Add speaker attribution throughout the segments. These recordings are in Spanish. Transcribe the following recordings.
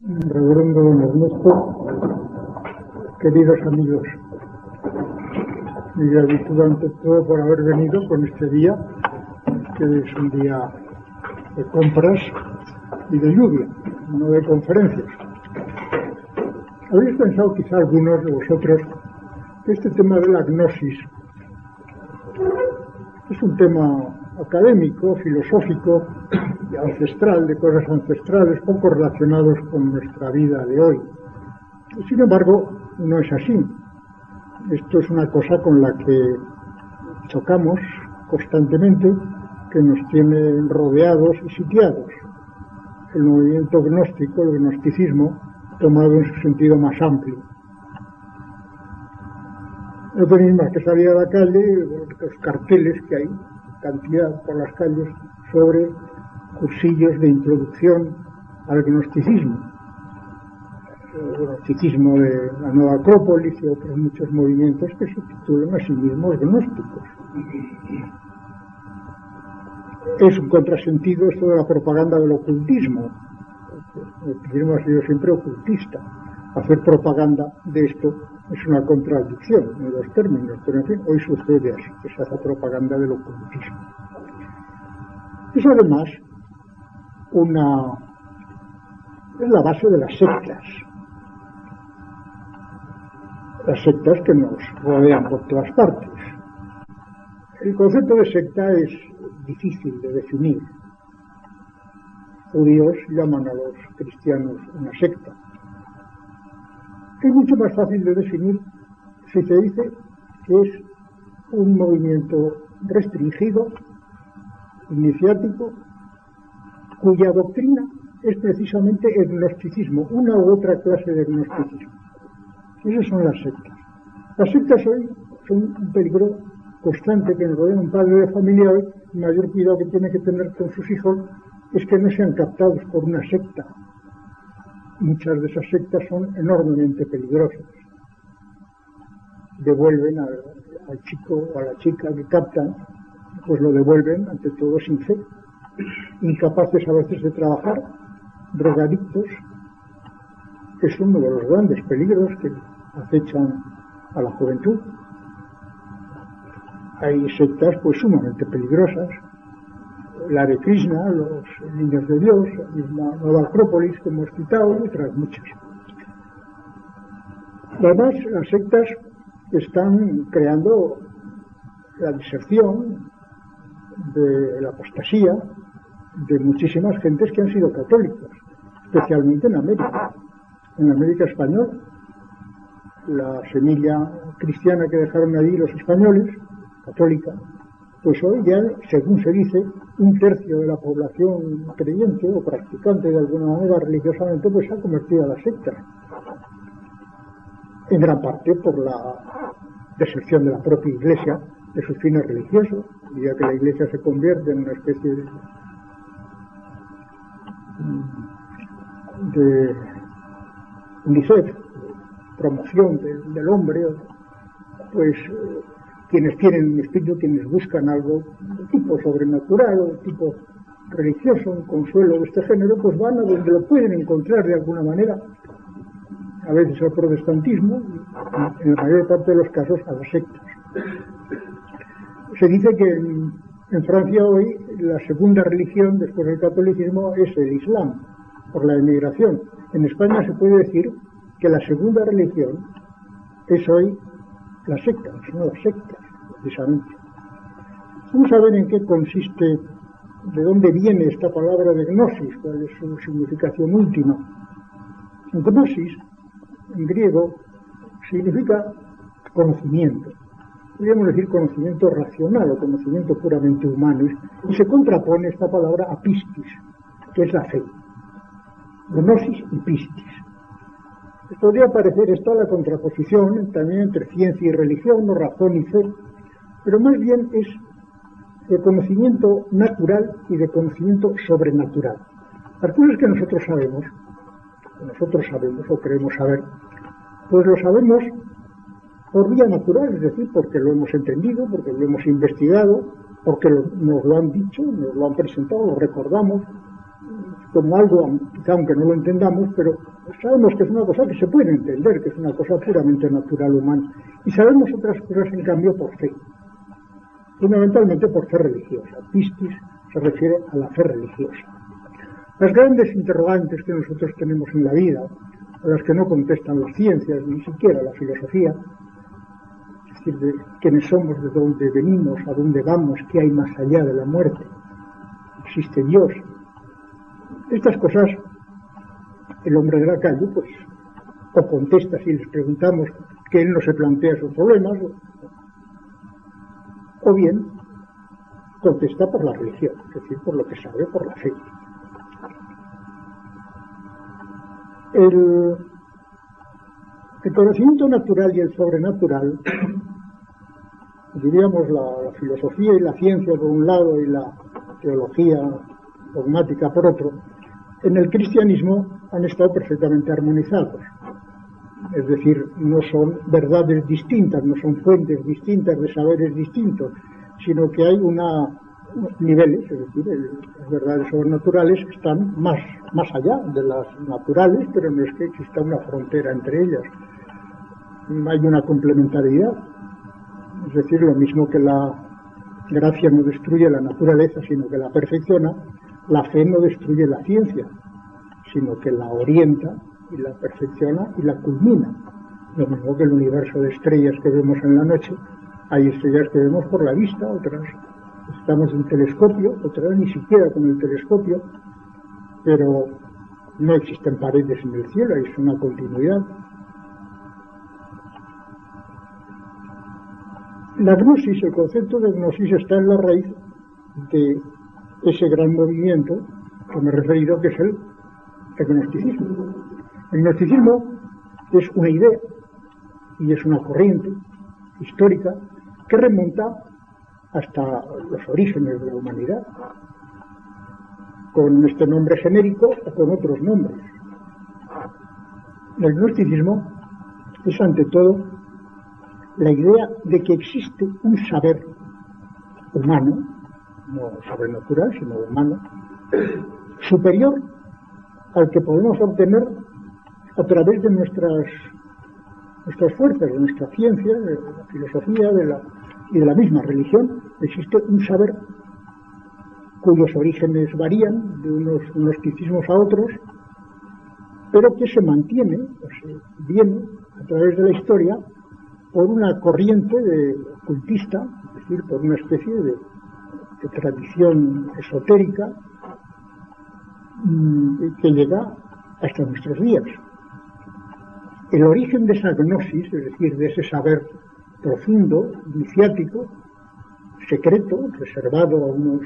Speaker 1: Reverendo don Ernesto, queridos amigos, mi gratitud ante todo por haber venido con este día, que es un día de compras y de lluvia, no de conferencias. ¿Habéis pensado quizá algunos de vosotros que este tema de la gnosis es un tema académico, filosófico, ancestral, de cosas ancestrales, poco relacionados con nuestra vida de hoy? Y sin embargo, no es así. Esto es una cosa con la que chocamos constantemente, que nos tiene rodeados y sitiados. El movimiento gnóstico, el gnosticismo, tomado en su sentido más amplio. No tenéis más que salir a la calle, los carteles que hay, cantidad por las calles, sobre cursillos de introducción al gnosticismo. El gnosticismo de la Nueva Acrópolis y otros muchos movimientos que se titulan a sí mismos gnósticos. Es un contrasentido esto de la propaganda del ocultismo. El ocultismo ha sido siempre ocultista. Hacer propaganda de esto es una contradicción en los términos, pero en fin, hoy sucede así, que se hace propaganda del ocultismo. Es además es la base de las sectas que nos rodean por todas partes. El concepto de secta es difícil de definir. Judíos llaman a los cristianos una secta. Es mucho más fácil de definir si se dice que es un movimiento restringido, iniciático, cuya doctrina es precisamente el gnosticismo, una u otra clase de gnosticismo. Esas son las sectas. Las sectas hoy son un peligro constante que nos rodea. Un padre de familia hoy, el mayor cuidado que tiene que tener con sus hijos es que no sean captados por una secta. Muchas de esas sectas son enormemente peligrosas. Devuelven al chico o a la chica que captan, pues lo devuelven ante todo sin fe, incapaces a veces de trabajar, drogadictos. Es uno de los grandes peligros que acechan a la juventud. Hay sectas pues sumamente peligrosas, la Hare Krishna, los niños de Dios, la misma Nueva Acrópolis que hemos citado y otras muchas. Además, las sectas están creando la diserción de la apostasía de muchísimas gentes que han sido católicas, especialmente en América. En América española, la semilla cristiana que dejaron allí los españoles, católica, pues hoy ya, según se dice, un tercio de la población creyente o practicante de alguna manera religiosamente, pues se ha convertido a la secta. En gran parte por la deserción de la propia Iglesia de sus fines religiosos, ya que la Iglesia se convierte en una especie de UNICEF, promoción del hombre, pues quienes tienen un espíritu, quienes buscan algo de tipo sobrenatural o de tipo religioso, un consuelo de este género, pues van a donde lo pueden encontrar de alguna manera, a veces al protestantismo, y en la mayor parte de los casos a las sectas. Se dice que en Francia hoy la segunda religión después del catolicismo es el Islam, por la emigración. En España se puede decir que la segunda religión es hoy la secta, son las sectas, precisamente. Vamos a ver en qué consiste, de dónde viene esta palabra de gnosis, cuál es su significación última. Gnosis, en griego, significa conocimiento. Podríamos decir conocimiento racional o conocimiento puramente humano, y se contrapone esta palabra a pistis, que es la fe. Gnosis y pistis. Podría parecer esta la contraposición también entre ciencia y religión, o razón y fe, pero más bien es de conocimiento natural y de conocimiento sobrenatural. Las cosas que nosotros sabemos o creemos saber, pues lo sabemos por vía natural, es decir, porque lo hemos entendido, porque lo hemos investigado, porque nos lo han dicho, nos lo han presentado, lo recordamos, como algo, quizá aunque no lo entendamos, pero sabemos que es una cosa que se puede entender, que es una cosa puramente natural humana. Y sabemos otras cosas, en cambio, por fe. Fundamentalmente por fe religiosa. Pistis se refiere a la fe religiosa. Las grandes interrogantes que nosotros tenemos en la vida, a las que no contestan las ciencias, ni siquiera la filosofía, es decir, de quiénes somos, de dónde venimos, a dónde vamos, qué hay más allá de la muerte, existe Dios. Estas cosas, el hombre de la calle, pues, o contesta si les preguntamos que él no se plantea sus problemas, o bien contesta por la religión, es decir, por lo que sabe, por la fe. El conocimiento natural y el sobrenatural, diríamos la filosofía y la ciencia por un lado y la teología dogmática por otro, en el cristianismo han estado perfectamente armonizados. Es decir, no son verdades distintas, no son fuentes distintas de saberes distintos, sino que hay unos niveles, es decir, las verdades sobrenaturales están más allá de las naturales, pero no es que exista una frontera entre ellas. Hay una complementariedad, es decir, lo mismo que la gracia no destruye la naturaleza, sino que la perfecciona, la fe no destruye la ciencia, sino que la orienta y la perfecciona y la culmina. Lo mismo que el universo de estrellas que vemos en la noche, hay estrellas que vemos por la vista, otras estamos en un telescopio, otras ni siquiera con el telescopio, pero no existen paredes en el cielo, es una continuidad. La gnosis, el concepto de gnosis está en la raíz de ese gran movimiento que me he referido, que es el gnosticismo. El gnosticismo es una idea y es una corriente histórica que remonta hasta los orígenes de la humanidad, con este nombre genérico o con otros nombres. El gnosticismo es ante todo la idea de que existe un saber humano, no sobrenatural, sino humano, superior al que podemos obtener a través de nuestras fuerzas, de nuestra ciencia, de la filosofía y de la misma religión. Existe un saber cuyos orígenes varían de unos gnosticismos a otros, pero que se mantiene o se viene a través de la historia por una corriente ocultista, es decir, por una especie de tradición esotérica que llega hasta nuestros días. El origen de esa gnosis, es decir, de ese saber profundo, iniciático, secreto, reservado a unos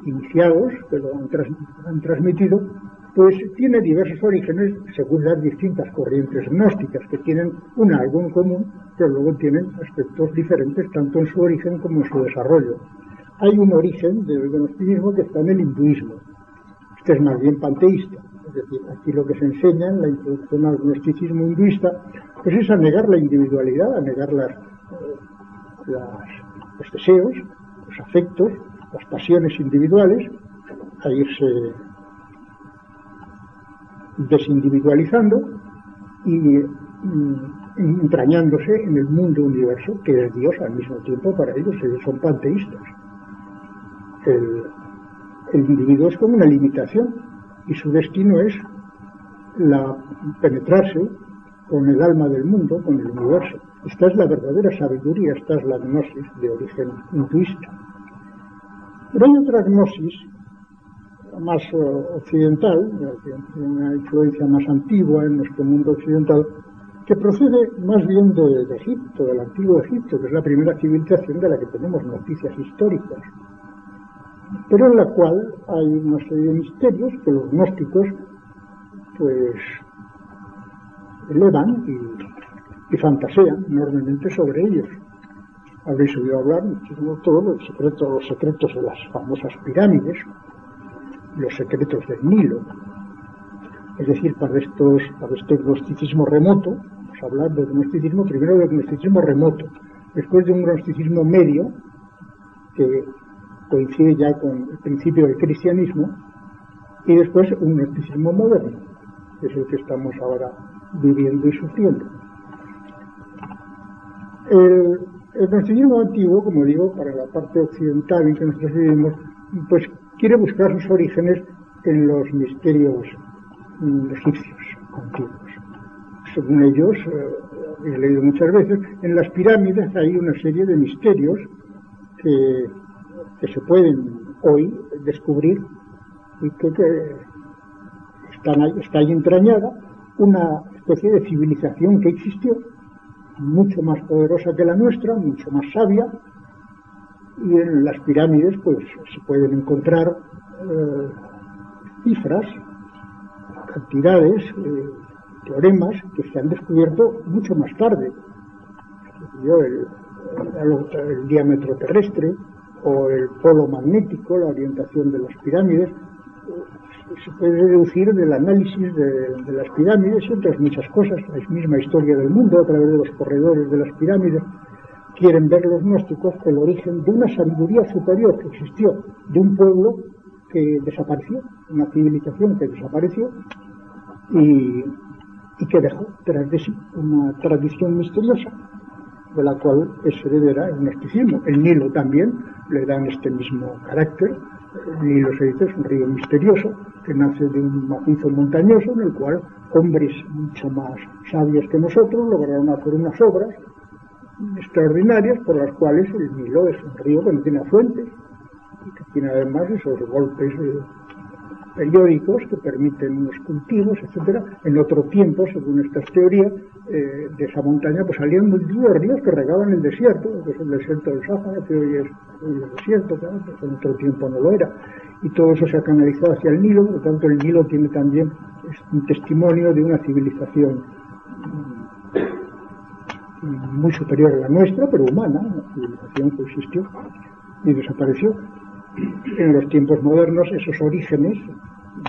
Speaker 1: iniciados que lo han transmitido, pues tiene diversos orígenes según las distintas corrientes gnósticas, que tienen algo en común, pero luego tienen aspectos diferentes tanto en su origen como en su desarrollo. Hay un origen del gnosticismo que está en el hinduismo. Este es más bien panteísta, es decir, aquí lo que se enseña en la introducción al gnosticismo hinduista pues es a negar la individualidad, a negar los deseos, los afectos, las pasiones individuales, a irse desindividualizando y entrañándose en el mundo universo, que es Dios al mismo tiempo para ellos son panteístas. El individuo es como una limitación y su destino es penetrarse con el alma del mundo, con el universo. Esta es la verdadera sabiduría, esta es la gnosis de origen hinduista. Pero hay otra gnosis más occidental, una influencia más antigua en nuestro mundo occidental, que procede más bien de Egipto, del antiguo Egipto, que es la primera civilización de la que tenemos noticias históricas, pero en la cual hay una serie de misterios que los gnósticos pues elevan y fantasean enormemente sobre ellos. Habréis oído hablar muchísimo todo los secretos de las famosas pirámides, los secretos del Nilo. Es decir, para este gnosticismo remoto, vamos a hablar del gnosticismo, primero del gnosticismo remoto, después de un gnosticismo medio, que coincide ya con el principio del cristianismo, y después un gnosticismo moderno, que es el que estamos ahora viviendo y sufriendo. El gnosticismo antiguo, como digo, para la parte occidental en que nosotros vivimos, pues quiere buscar sus orígenes en los misterios egipcios antiguos. Según ellos, he leído muchas veces, en las pirámides hay una serie de misterios que se pueden hoy descubrir y que está ahí entrañada una especie de civilización que existió, mucho más poderosa que la nuestra, mucho más sabia, y en las pirámides pues se pueden encontrar cifras, cantidades, teoremas que se han descubierto mucho más tarde. El diámetro terrestre o el polo magnético, la orientación de las pirámides, se puede deducir del análisis de las pirámides y otras muchas cosas. La misma historia del mundo a través de los corredores de las pirámides. Quieren ver los gnósticos el origen de una sabiduría superior que existió, de un pueblo que desapareció, una civilización que desapareció y que dejó tras de sí una tradición misteriosa, de la cual es heredera el gnosticismo. El Nilo también le dan este mismo carácter. El Nilo, se dice, es un río misterioso que nace de un macizo montañoso en el cual hombres mucho más sabios que nosotros lograron hacer unas obras extraordinarias por las cuales el Nilo es un río que no tiene afluentes y que tiene además esos golpes periódicos que permiten unos cultivos, etcétera. En otro tiempo, según estas teorías, de esa montaña pues salían multitud de ríos que regaban el desierto, que es el desierto del Sáhara, que hoy es el desierto, claro, pero en otro tiempo no lo era. Y todo eso se ha canalizado hacia el Nilo, por lo tanto el Nilo tiene también un testimonio de una civilización muy superior a la nuestra, pero humana, una civilización que existió y desapareció. En los tiempos modernos esos orígenes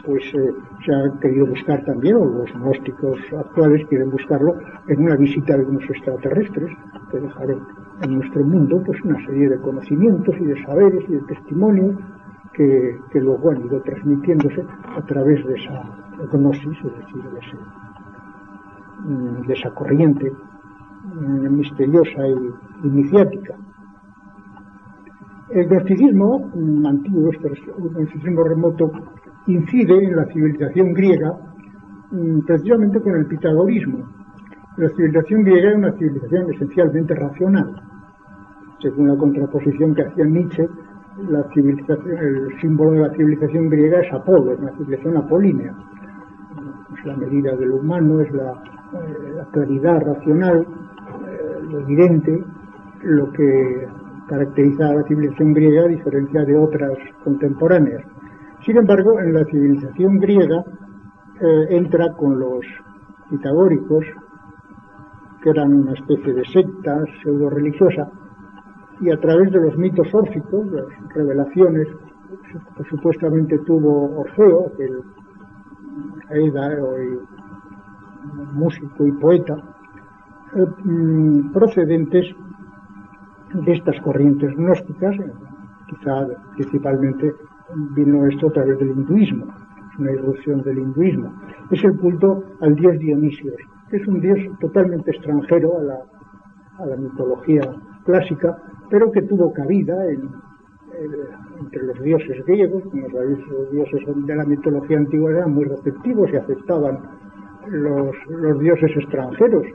Speaker 1: pues se han querido buscar también, o los gnósticos actuales quieren buscarlo en una visita de unos extraterrestres que dejaron en nuestro mundo pues una serie de conocimientos y de saberes y de testimonios que luego han ido transmitiéndose a través de esa gnosis, es decir, de esa corriente misteriosa e iniciática. El gnosticismo antiguo, el gnosticismo remoto, incide en la civilización griega precisamente con el pitagorismo. La civilización griega era una civilización esencialmente racional. Según la contraposición que hacía Nietzsche, el símbolo de la civilización griega es Apolo, es una civilización apolínea. Es la medida de lo humano, es la claridad racional, lo evidente, lo que caracteriza a la civilización griega a diferencia de otras contemporáneas. Sin embargo, en la civilización griega entra con los pitagóricos, que eran una especie de secta pseudo-religiosa, y a través de los mitos órficos, las revelaciones que supuestamente tuvo Orfeo, el Aida, músico y poeta, procedentes de estas corrientes gnósticas, quizá principalmente vino esto a través del hinduismo, es una irrupción del hinduismo. Es el culto al dios Dionisios, que es un dios totalmente extranjero a la mitología clásica, pero que tuvo cabida entre los dioses griegos. Como sabéis, los dioses de la mitología antigua eran muy receptivos y aceptaban los dioses extranjeros.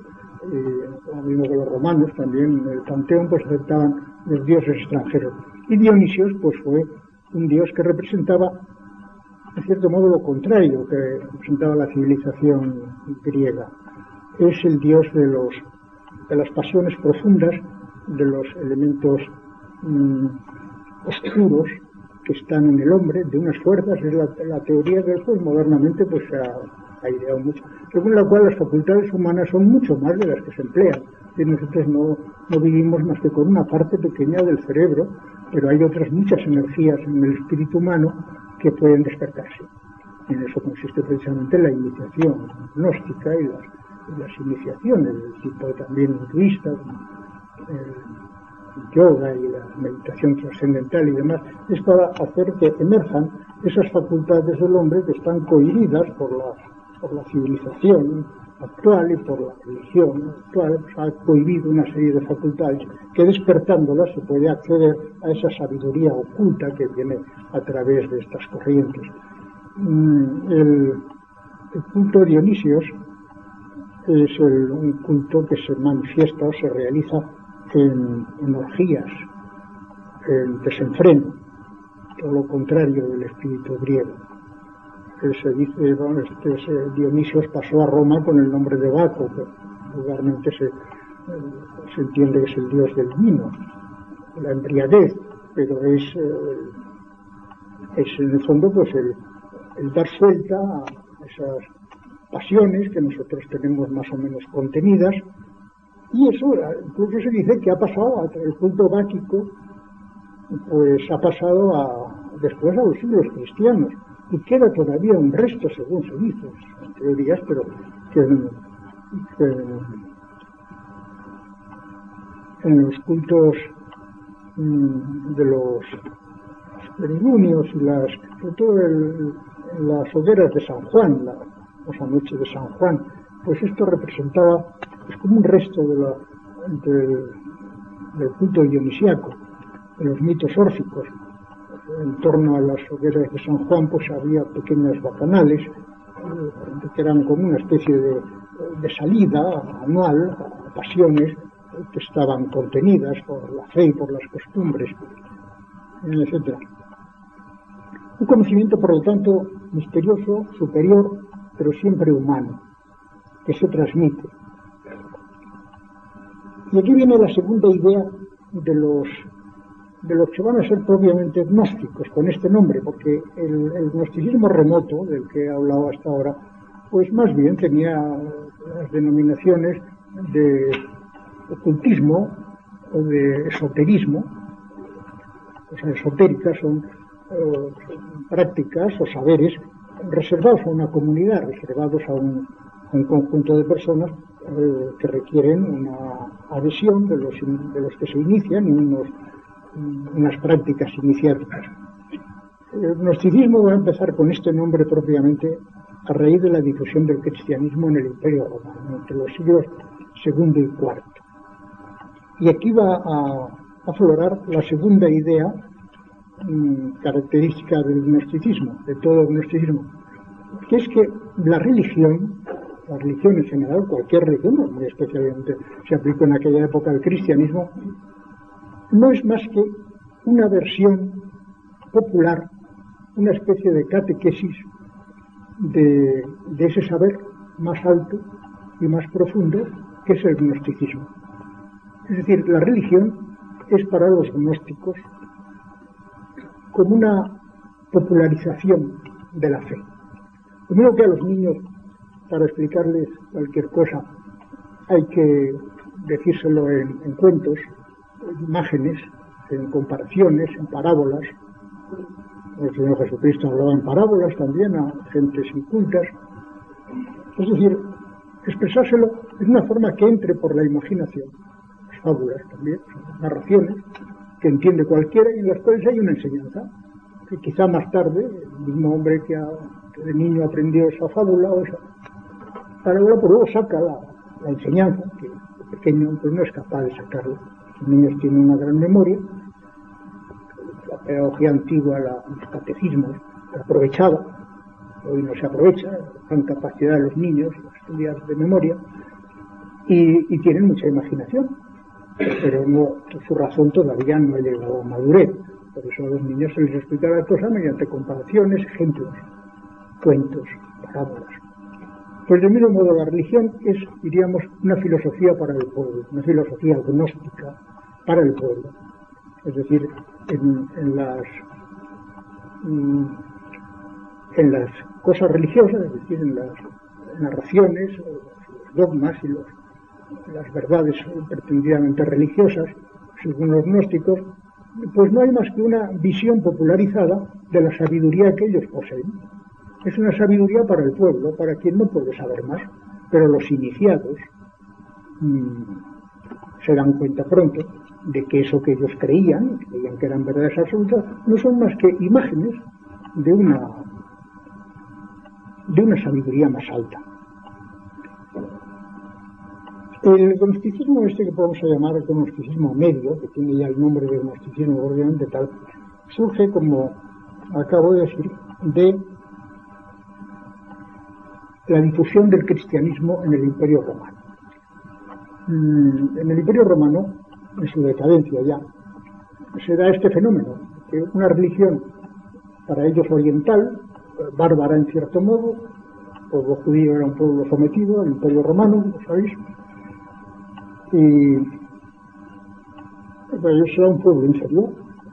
Speaker 1: Lo mismo que los romanos también, en el panteón pues aceptaban los dioses extranjeros. Y Dionisios pues fue un dios que representaba en cierto modo lo contrario que representaba la civilización griega. Es el dios de las pasiones profundas, de los elementos oscuros que están en el hombre, de unas fuerzas. Es la teoría que después modernamente pues se ha ideado mucho, según la cual las facultades humanas son mucho más de las que se emplean. Y nosotros no vivimos más que con una parte pequeña del cerebro, pero hay otras muchas energías en el espíritu humano que pueden despertarse. En eso consiste precisamente la iniciación gnóstica y las iniciaciones del tipo también hinduista, el yoga y la meditación trascendental y demás, es para hacer que emerjan esas facultades del hombre que están cohibidas por la civilización actual y por la religión actual, pues ha cohibido una serie de facultades que, despertándolas, se puede acceder a esa sabiduría oculta que viene a través de estas corrientes. El culto de Dionisios es un culto que se manifiesta o se realiza en orgías, en desenfreno, todo lo contrario del espíritu griego. Se dice, bueno, Dionisios pasó a Roma con el nombre de Baco, que vulgarmente se entiende que es el dios del vino, la embriaguez, pero es en el fondo pues el dar suelta a esas pasiones que nosotros tenemos más o menos contenidas, y eso incluso se dice que ha pasado, el culto báquico pues ha pasado después a los siglos cristianos, y queda todavía un resto, según se dice, en teorías, pero que en los cultos de los peregunios y sobre todo en las hogueras de San Juan, la famosa noche de San Juan, pues esto representaba como un resto del culto dionisíaco, de los mitos órficos. En torno a las hogueras de San Juan pues había pequeñas bacanales que eran como una especie de salida anual a pasiones que estaban contenidas por la fe y por las costumbres, etc. Un conocimiento, por lo tanto, misterioso, superior, pero siempre humano, que se transmite. Y aquí viene la segunda idea de los que van a ser propiamente gnósticos con este nombre, porque el gnosticismo remoto, del que he hablado hasta ahora, pues más bien tenía las denominaciones de ocultismo o de esoterismo. Las esotéricas son prácticas o saberes reservados a una comunidad, reservados a un conjunto de personas que requieren una adhesión de los que se inician y unas prácticas iniciáticas. El gnosticismo va a empezar con este nombre propiamente a raíz de la difusión del cristianismo en el Imperio Romano, entre los siglos II y IV. Y aquí va a aflorar la segunda idea característica del gnosticismo, de todo gnosticismo, que es que la religión en general, cualquier religión, muy especialmente se aplicó en aquella época al cristianismo, no es más que una versión popular, una especie de catequesis de ese saber más alto y más profundo que es el gnosticismo. Es decir, la religión es para los gnósticos como una popularización de la fe. Lo mismo que a los niños, para explicarles cualquier cosa, hay que decírselo en cuentos, en imágenes, en comparaciones, en parábolas. El Señor Jesucristo hablaba en parábolas también a gentes incultas. Es decir, expresárselo es una forma que entre por la imaginación. Las fábulas también, son narraciones que entiende cualquiera y en las cuales hay una enseñanza, que quizá más tarde el mismo hombre que de niño aprendió esa fábula o esa parábola, pues luego saca la enseñanza, que el pequeño pues no es capaz de sacarla. Los niños tienen una gran memoria, la pedagogía antigua, los catecismos, se aprovechaba, hoy no se aprovecha, la gran capacidad de los niños de estudiar de memoria, y tienen mucha imaginación, pero su razón todavía no ha llegado a madurez. Por eso a los niños se les explica las cosas mediante comparaciones, ejemplos, cuentos, parábolas. Pues del mismo modo la religión es, diríamos, una filosofía para el pueblo, una filosofía gnóstica para el pueblo. Es decir, en las cosas religiosas, es decir, en las narraciones, los dogmas y las verdades pretendidamente religiosas, según los gnósticos, pues no hay más que una visión popularizada de la sabiduría que ellos poseen. Es una sabiduría para el pueblo, para quien no puede saber más, pero los iniciados se dan cuenta pronto de que eso que ellos creían que eran verdades absolutas, no son más que imágenes de una sabiduría más alta. El gnosticismo este que podemos llamar el gnosticismo medio, que tiene ya el nombre de gnosticismo obviamente tal, surge, como acabo de decir, de la difusión del cristianismo en el Imperio Romano. En el Imperio Romano, en su decadencia ya, se da este fenómeno, que una religión para ellos oriental, bárbara en cierto modo, el pueblo judío era un pueblo sometido al Imperio Romano, como sabéis, y para ellos era un pueblo inferior,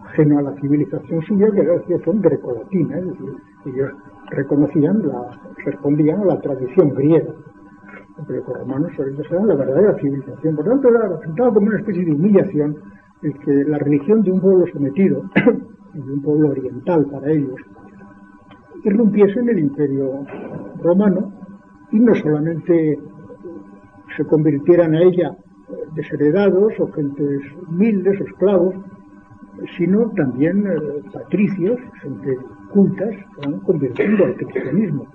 Speaker 1: ajeno a la civilización suya, que era la civilización grecolatina, es decir, ellos respondían a la tradición griega. Los grecorromanos eran la verdadera civilización, por lo tanto era representado como una especie de humillación el que la religión de un pueblo sometido, de un pueblo oriental para ellos, irrumpiese en el Imperio Romano y no solamente se convirtieran a ella desheredados o gentes humildes o esclavos, sino también patricios, gente cultas, se van convirtiendo al cristianismo,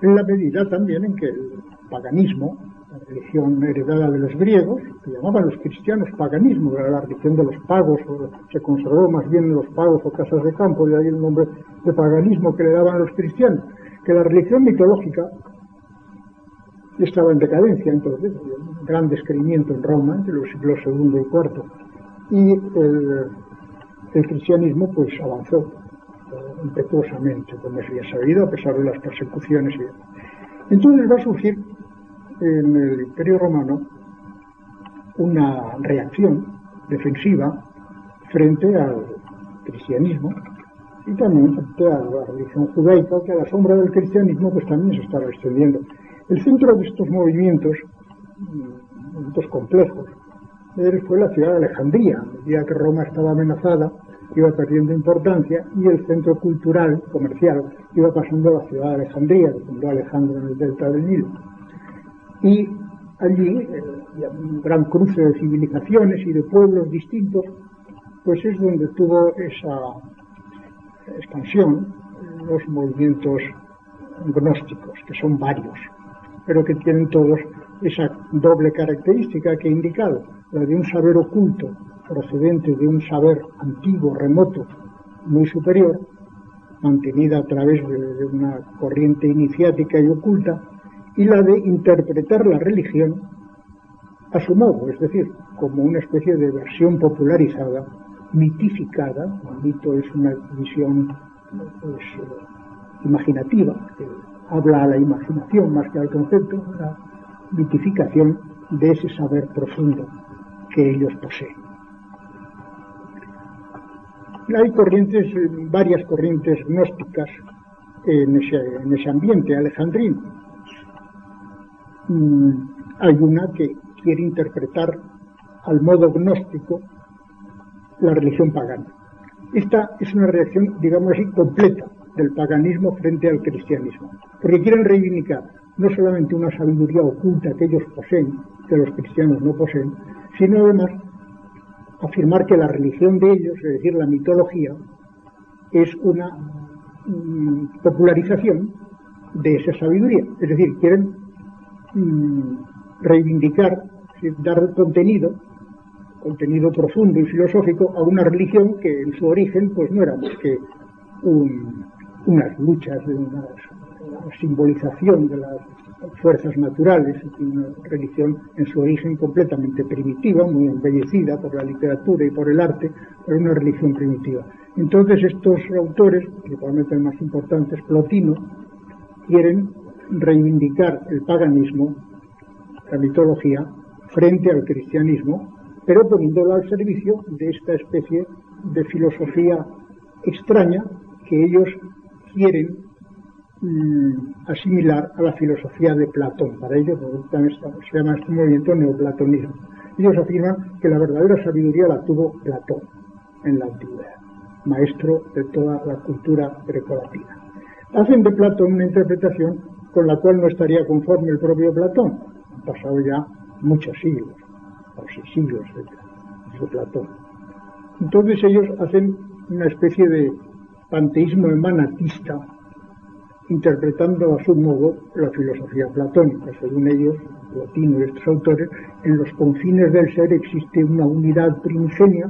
Speaker 1: en la medida también en que el paganismo, la religión heredada de los griegos, que llamaban los cristianos paganismo, era la religión de los pagos, o se conservó más bien en los pagos o casas de campo, de ahí el nombre de paganismo que le daban a los cristianos, que la religión mitológica estaba en decadencia entonces, había un gran descreimiento en Roma entre los siglos II y IV, y el cristianismo pues avanzó impetuosamente, como es bien sabido, a pesar de las persecuciones. Entonces va a surgir en el Imperio Romano una reacción defensiva frente al cristianismo y también frente a la religión judaica, que a la sombra del cristianismo pues también se estaba extendiendo. El centro de estos movimientos complejos fue la ciudad de Alejandría. A medida que Roma estaba amenazada, iba perdiendo importancia y el centro cultural, comercial, iba pasando a la ciudad de Alejandría, que fundó Alejandro en el delta del Nilo. Y allí, un gran cruce de civilizaciones y de pueblos distintos, pues es donde tuvo esa expansión los movimientos gnósticos, que son varios, pero que tienen todos esa doble característica que he indicado, la de un saber oculto procedente de un saber antiguo, remoto, muy superior, mantenida a través de una corriente iniciática y oculta, y la de interpretar la religión a su modo, es decir, como una especie de versión popularizada, mitificada. El mito es una visión pues, imaginativa, que habla a la imaginación más que al concepto, una mitificación de ese saber profundo que ellos poseen. Hay varias corrientes gnósticas en ese ambiente alejandrino. Hay una que quiere interpretar al modo gnóstico la religión pagana. Esta es una reacción, digamos así, completa del paganismo frente al cristianismo, porque quieren reivindicar no solamente una sabiduría oculta que ellos poseen, que los cristianos no poseen, sino además afirmar que la religión de ellos, es decir, la mitología, es una popularización de esa sabiduría. Es decir, quieren reivindicar, dar contenido profundo y filosófico a una religión que en su origen pues no era más que unas luchas, una simbolización de las fuerzas naturales, una religión en su origen completamente primitiva, muy embellecida por la literatura y por el arte, pero una religión primitiva. Entonces estos autores, principalmente el más importante es Plotino, quieren reivindicar el paganismo, la mitología, frente al cristianismo, pero poniéndolo al servicio de esta especie de filosofía extraña que ellos quieren asimilar a la filosofía de Platón. Para ellos se llama este movimiento neoplatonismo. Ellos afirman que la verdadera sabiduría la tuvo Platón en la antigüedad, maestro de toda la cultura grecolatina. Hacen de Platón una interpretación con la cual no estaría conforme el propio Platón. Han pasado ya muchos siglos, o 6 siglos de Platón. Entonces ellos hacen una especie de panteísmo emanatista, interpretando a su modo la filosofía platónica. Según ellos, Plotino y estos autores, en los confines del ser existe una unidad primigenia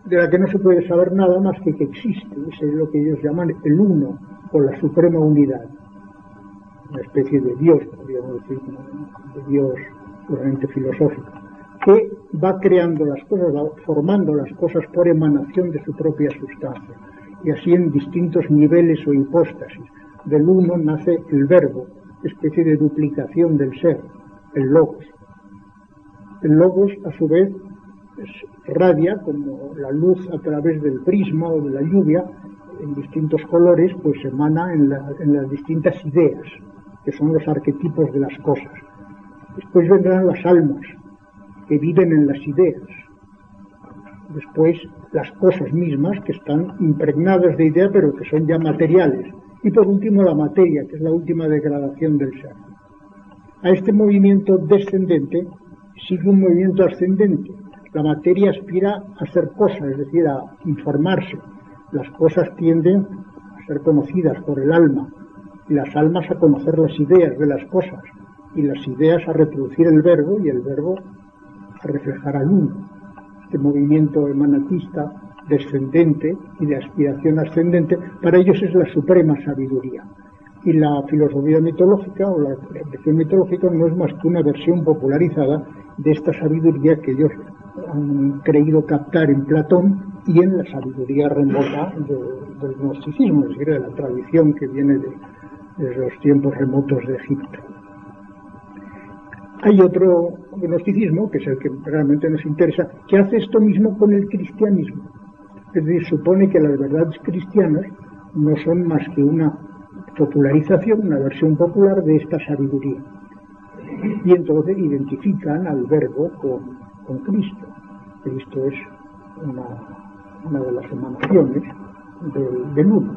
Speaker 1: de la que no se puede saber nada más que existe. Eso es lo que ellos llaman el uno, o la suprema unidad. Una especie de Dios, podríamos decir, de Dios puramente filosófico, que va creando las cosas, va formando las cosas por emanación de su propia sustancia. Y así en distintos niveles o hipóstasis. Del uno nace el verbo, especie de duplicación del ser, el logos. El logos, a su vez, radia como la luz a través del prisma o de la lluvia, en distintos colores, pues emana en las distintas ideas, que son los arquetipos de las cosas. Después vendrán las almas, que viven en las ideas. Después las cosas mismas, que están impregnadas de idea, pero que son ya materiales. Y por último la materia, que es la última degradación del ser. A este movimiento descendente sigue un movimiento ascendente. La materia aspira a ser cosa, es decir, a informarse. Las cosas tienden a ser conocidas por el alma, y las almas a conocer las ideas de las cosas, y las ideas a reproducir el verbo, y el verbo a reflejar al uno. Este movimiento emanatista descendente y de aspiración ascendente, para ellos es la suprema sabiduría. Y la filosofía mitológica o la religión mitológica no es más que una versión popularizada de esta sabiduría que ellos han creído captar en Platón y en la sabiduría remota del gnosticismo, es decir, de la tradición que viene de los tiempos remotos de Egipto. Hay otro gnosticismo, que es el que realmente nos interesa, que hace esto mismo con el cristianismo. Es decir, supone que las verdades cristianas no son más que una popularización, una versión popular de esta sabiduría. Y entonces identifican al verbo con Cristo. Cristo es una de las emanaciones del uno.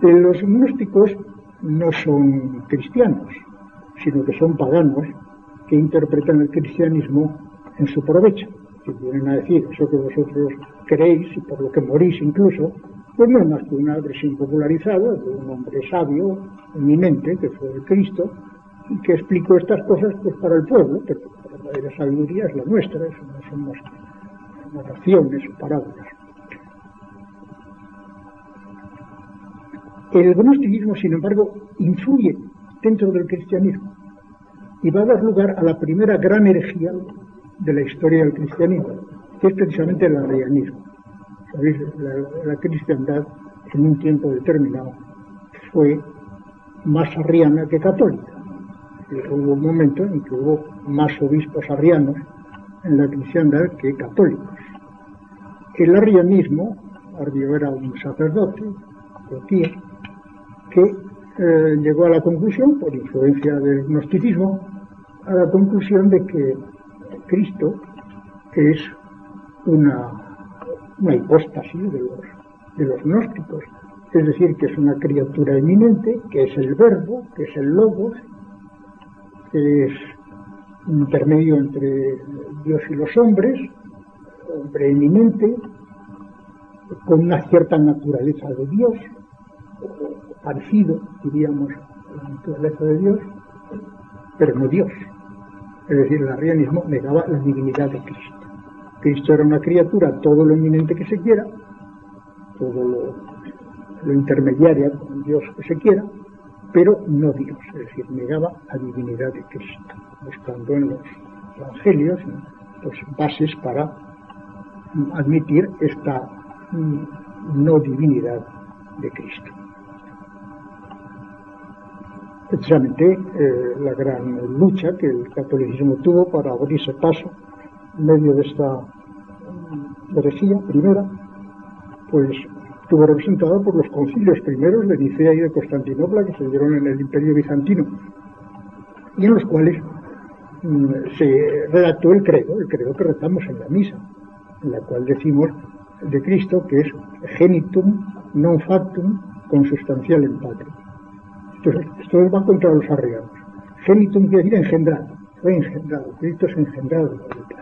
Speaker 1: Los gnósticos no son cristianos, sino que son paganos que interpretan el cristianismo en su provecho. Que vienen a decir, eso que vosotros creéis y por lo que morís incluso, pues no es más que una versión popularizada de un hombre sabio, eminente, que fue el Cristo, y que explicó estas cosas pues para el pueblo, pero la verdadera sabiduría es la nuestra, eso no son más que narraciones o parábolas. El gnosticismo, sin embargo, influye dentro del cristianismo y va a dar lugar a la primera gran herejía de la historia del cristianismo, que es precisamente el arrianismo. ¿Sabéis? La cristiandad en un tiempo determinado fue más arriana que católica. Hubo un momento en que hubo más obispos arrianos en la cristiandad que católicos. El arrianismo, Arrio era un sacerdote, Teotía, que llegó a la conclusión, por influencia del gnosticismo, a la conclusión de que Cristo es una hipóstasis de los gnósticos, es decir, que es una criatura eminente, que es el verbo, que es el logos, que es un intermedio entre Dios y los hombres, hombre eminente, con una cierta naturaleza de Dios, parecido, diríamos, a la naturaleza de Dios, pero no Dios. Es decir, el arrianismo negaba la divinidad de Cristo. Cristo era una criatura, todo lo eminente que se quiera, todo lo intermediaria con Dios que se quiera, pero no Dios, es decir, negaba la divinidad de Cristo, buscando en los evangelios pues, bases para admitir esta no divinidad de Cristo. Precisamente la gran lucha que el catolicismo tuvo para abrirse paso en medio de esta herejía primera, pues estuvo representada por los concilios primeros de Nicea y de Constantinopla, que se dieron en el Imperio Bizantino, y en los cuales se redactó el credo que rezamos en la misa, en la cual decimos de Cristo que es genitum non factum consubstantialem patri. Esto va contra los arrianos. Genitum quiere decir engendrado, fue engendrado, Cristo es engendrado del Padre,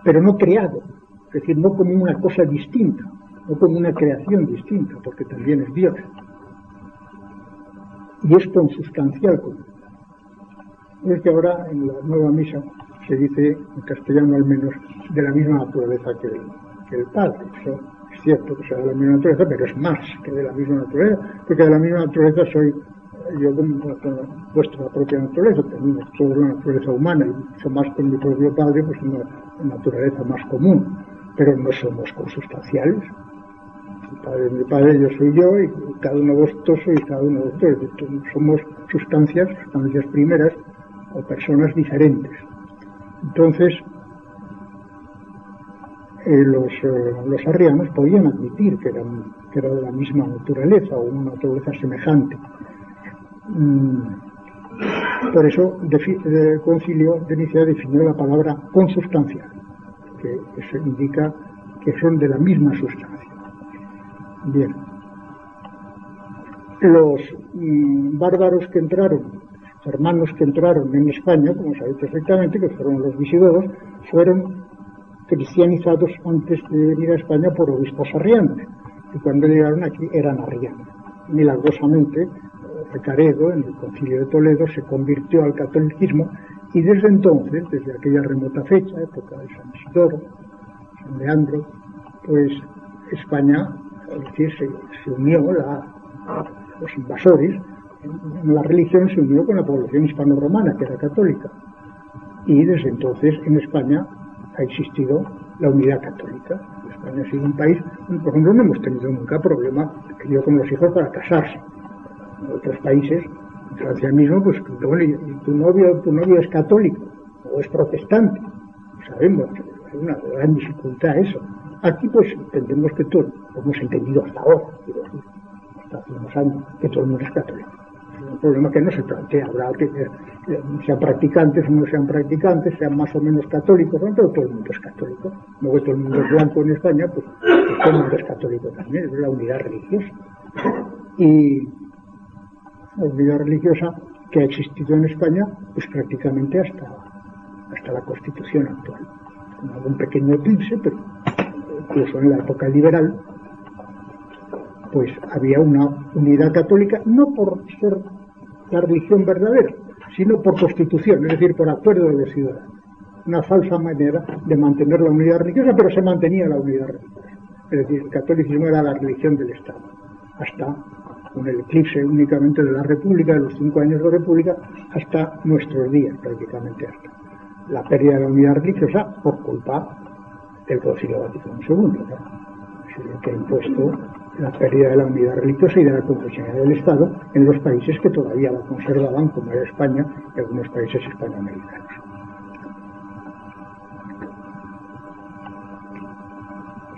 Speaker 1: pero no creado, es decir, no como una cosa distinta. no como una creación distinta, porque también es Dios, y es consustancial con él. Es que ahora en la nueva misa se dice, en castellano al menos, de la misma naturaleza que el Padre. Eso es cierto que sea de la misma naturaleza, pero es más que de la misma naturaleza, porque de la misma naturaleza soy yo con vuestra propia naturaleza, también toda la naturaleza humana, y mucho más con mi propio Padre, pues una naturaleza más común, pero no somos consustanciales. Mi padre, yo soy yo, y cada uno de vosotros sois cada uno de vosotros. Somos sustancias primeras o personas diferentes. Entonces, los arrianos podían admitir que era de la misma naturaleza o una naturaleza semejante. Por eso el Concilio de Nicea definió la palabra consustancial, que eso indica que son de la misma sustancia. Bien, los bárbaros que entraron, hermanos que entraron en España, como sabéis perfectamente, que fueron los visigodos, fueron cristianizados antes de venir a España por obispos arrianos, y cuando llegaron aquí eran arrianos. Milagrosamente, Recaredo, en el Concilio de Toledo, se convirtió al catolicismo, y desde entonces, desde aquella remota fecha, época de San Isidoro, San Leandro, pues España, es decir, se unió, los invasores, en la religión se unió con la población hispano-romana, que era católica. Y desde entonces en España ha existido la unidad católica. España ha sido un país, por ejemplo, no hemos tenido nunca problema, yo con los hijos, para casarse. En otros países, en Francia mismo, pues tu novio es católico o es protestante. Sabemos, hay una gran dificultad eso. Aquí pues entendemos que todo, lo hemos entendido hasta ahora, quiero decir, hasta hace unos años, que todo el mundo es católico. Es un problema que no se plantea, habrá que sean practicantes o no sean practicantes, sean más o menos católicos, pero todo el mundo es católico. No que todo el mundo es blanco en España, pues todo el mundo es católico también, es la unidad religiosa. Y la unidad religiosa que ha existido en España, pues prácticamente hasta la Constitución actual. Con algún pequeño eclipse, pero incluso en la época liberal, pues había una unidad católica, no por ser la religión verdadera, sino por constitución, es decir, por acuerdo de los ciudadanos. Una falsa manera de mantener la unidad religiosa, pero se mantenía la unidad religiosa. Es decir, el catolicismo era la religión del Estado, hasta con el eclipse únicamente de la República, de los 5 años de República, hasta nuestros días, prácticamente hasta la pérdida de la unidad religiosa por culpa del Concilio Vaticano II, ¿no? Es lo que ha impuesto la pérdida de la unidad religiosa y de la confesionalidad del Estado en los países que todavía la conservaban, como era España y algunos países hispanoamericanos.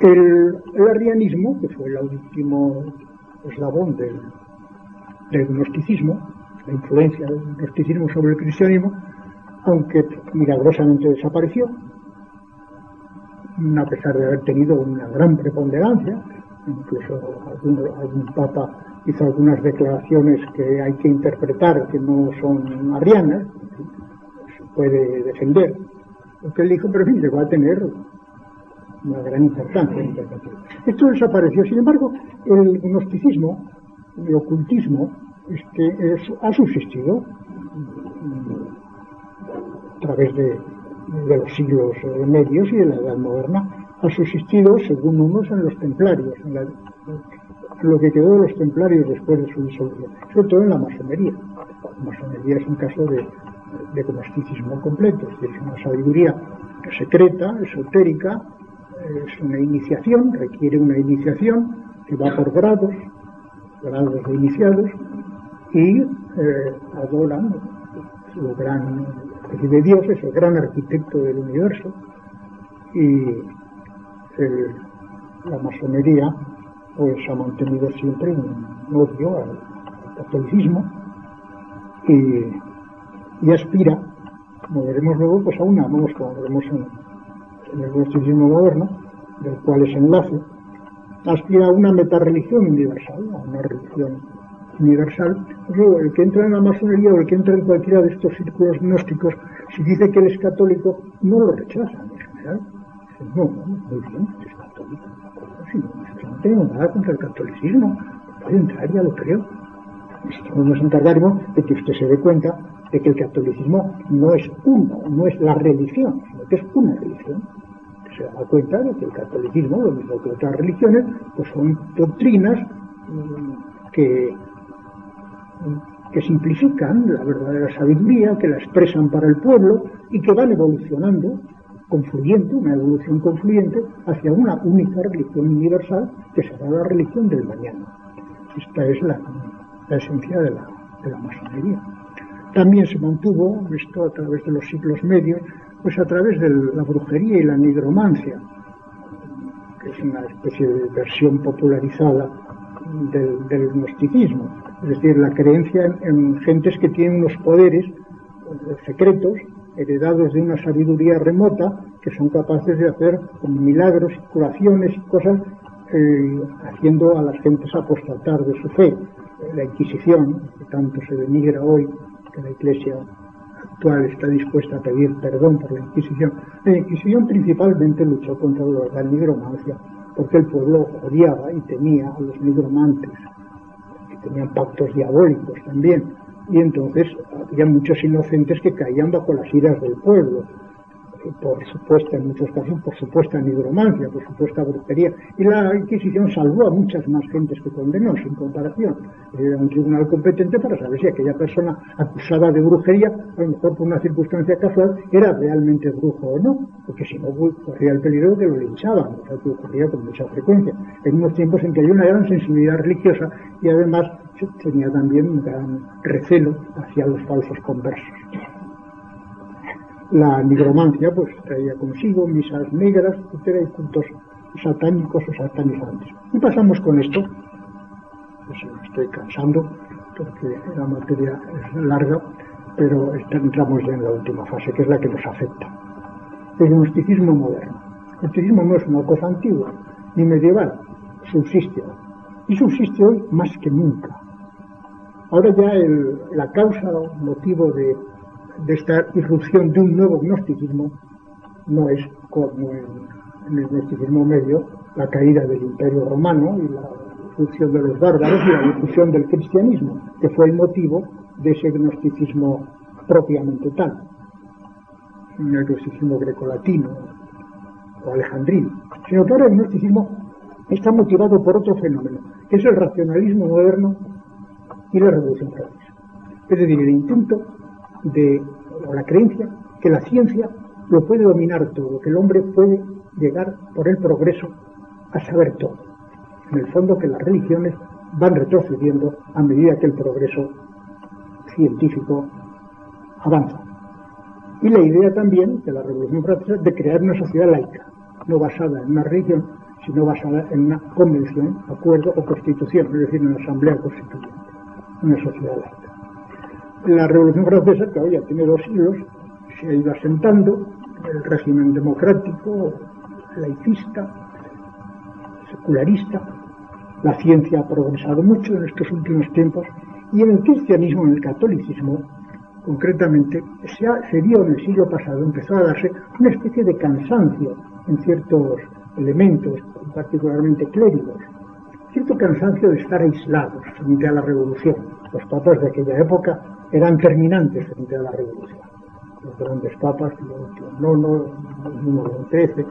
Speaker 1: El arrianismo, que fue el último eslabón del gnosticismo, la influencia del gnosticismo sobre el cristianismo, aunque milagrosamente desapareció, a pesar de haber tenido una gran preponderancia. Incluso algún papa hizo algunas declaraciones que hay que interpretar, que no son arrianas, se puede defender lo que él dijo, pero en fin, llegó a tener una gran importancia. Esto desapareció. Sin embargo, el gnosticismo, el ocultismo, ha subsistido a través de los siglos medios y de la Edad Moderna. Ha subsistido, según unos, en los templarios, en lo que quedó de los templarios después de su disolución, sobre todo en la masonería. La masonería es un caso de gnosticismo completo, es decir, es una sabiduría secreta, esotérica, es una iniciación, requiere una iniciación que va por grados de iniciados, y adoran lo gran de Dios, es el gran arquitecto del universo. Y la masonería pues ha mantenido siempre un odio al catolicismo y aspira, como veremos luego, pues a como veremos en el gnosticismo moderno, del cual es enlace, aspira a una metarreligión universal, a una religión universal. Luego, el que entra en la masonería o el que entra en cualquiera de estos círculos gnósticos, si dice que él es católico, no lo rechazan en general. No, muy bien, es católico. Sí, no tengo nada contra el catolicismo, puede entrar, ya lo creo. Nosotros nos encargaremos de que usted se dé cuenta de que el catolicismo no es la religión, sino que es una religión. Se da cuenta de que el catolicismo, lo mismo que otras religiones, pues son doctrinas que simplifican la verdadera sabiduría, que la expresan para el pueblo y que van evolucionando, confluyendo, una evolución confluyente hacia una única religión universal que será la religión del mañana. Esta es la esencia de la masonería. También se mantuvo esto a través de los siglos medios, pues a través de la brujería y la nigromancia, que es una especie de versión popularizada del gnosticismo, es decir, la creencia en gentes que tienen unos poderes secretos, heredados de una sabiduría remota, que son capaces de hacer milagros, curaciones y cosas, haciendo a las gentes apostatar de su fe. La Inquisición, que tanto se denigra hoy, que la Iglesia actual está dispuesta a pedir perdón por la Inquisición. La Inquisición principalmente luchó contra la nigromancia, porque el pueblo odiaba y temía a los nigromantes, que tenían pactos diabólicos también, y entonces había muchos inocentes que caían bajo las iras del pueblo, por supuesta, en muchos casos, por supuesta nigromancia, por supuesta brujería, y la Inquisición salvó a muchas más gentes que condenó, sin comparación. Era un tribunal competente para saber si aquella persona acusada de brujería, a lo mejor por una circunstancia casual, era realmente brujo o no, porque si no corría el peligro de que lo linchaban, o sea, que ocurría con mucha frecuencia. En unos tiempos en que había una gran sensibilidad religiosa y además tenía también un gran recelo hacia los falsos conversos. La nigromancia pues traía consigo misas negras, etcétera, y cultos satánicos o satanizantes. Y pasamos con esto, pues me estoy cansando porque la materia es larga, pero entramos ya en la última fase, que es la que nos afecta. El gnosticismo moderno. El gnosticismo no es una cosa antigua ni medieval, subsiste hoy. Y subsiste hoy más que nunca. Ahora ya la causa o motivo de esta irrupción de un nuevo gnosticismo no es como en el gnosticismo medio la caída del Imperio Romano y la irrupción de los bárbaros y la difusión del cristianismo, que fue el motivo de ese gnosticismo propiamente tal, el gnosticismo grecolatino o alejandrino, sino que ahora el gnosticismo está motivado por otro fenómeno, que es el racionalismo moderno y la Revolución Francesa. Es decir, el intento o la creencia que la ciencia lo puede dominar todo, que el hombre puede llegar por el progreso a saber todo. En el fondo, que las religiones van retrocediendo a medida que el progreso científico avanza. Y la idea también de la Revolución Francesa de crear una sociedad laica, no basada en una religión, sino basada en una convención, acuerdo o constitución, es decir, en una asamblea constituyente, una sociedad laica. La Revolución Francesa, que hoy ya tiene 2 siglos, se ha ido asentando el régimen democrático, laicista, secularista. La ciencia ha progresado mucho en estos últimos tiempos y en el cristianismo, en el catolicismo, concretamente, se dio en el siglo pasado, empezó a darse una especie de cansancio en ciertos elementos, particularmente clérigos, cierto cansancio de estar aislados frente a la revolución. Los papas de aquella época eran terminantes frente a la revolución. Los grandes papas, Pío XIII,